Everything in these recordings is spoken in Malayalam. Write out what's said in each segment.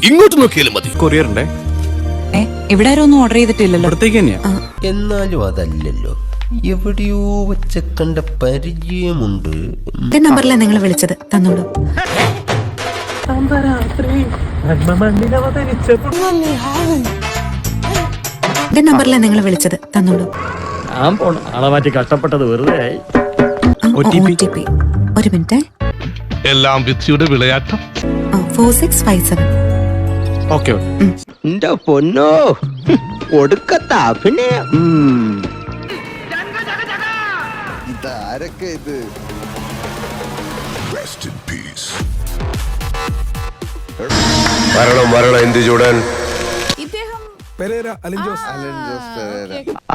ഇങ്ങോട്ട് നോക്കിയാലും മതി. കൊറിയറുണ്ടേ. ഇവിടെ ആരും ഒന്നും ഓർഡർ ചെയ്തിട്ടില്ലല്ലോ. എന്നാലും അതല്ലല്ലോ, എവിടെയോ വെച്ച കണ്ട പരിചയമുണ്ട്. നമ്പറിലെ നിങ്ങൾ വിളിച്ചത് തന്നോളൂ. നമ്പറിലെ നിങ്ങൾ വിളിച്ചത് തന്നോളൂ. ആളെ കഷ്ടപ്പെട്ടത് വെറുതെ ആയി. OTP. ഒരു മിനിറ്റ്. എല്ലാം വിധിയുടെ വിളയാട്ടം. 4657. ഓക്കെ. എന്റെ പൊന്നോ, ഒടുക്കത്ത അഭിനയം. ഇതാരൊക്കെ ഇത്? മരണം എന്ത് ചൂടാൻ.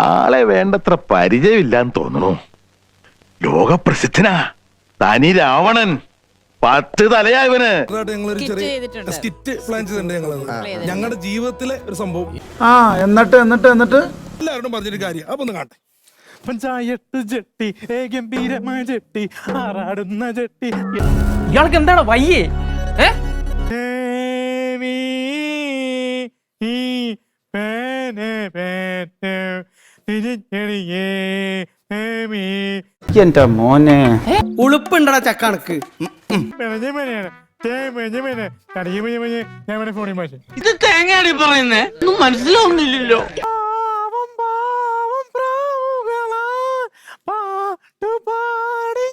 ആളെ വേണ്ടത്ര പരിചയമില്ലാന്ന് തോന്നുന്നു. ലോകപ്രസിദ്ധനാ തനി രാവണൻ. 10 തലയാ ഇവന്. സ്കിറ്റ് പ്ലാൻ ചെയ്തിട്ടുണ്ട് ഞങ്ങളുടെ ജീവിതത്തിലെ ഒരു സംഭവം. എന്നിട്ട് എല്ലാവരോടും പറഞ്ഞൊരു കാര്യം, അപ്പൊ ഒന്ന് കാണട്ടെ. പഞ്ചായത്ത് ജെട്ടി, ഗംഭീരമായ ജെട്ടി, ആറാടുന്ന ജെട്ടി. ഇയാൾക്ക് എന്താണ് വയ്യേ? എന്റെ മോനെ ഉളുപ്പുണ്ടടാ ചക്കണക്ക്. ഇത് തേങ്ങയാണ് പറയുന്നേ, ഒന്നും മനസ്സിലാവുന്നില്ലല്ലോ. പാട്ടുപാടി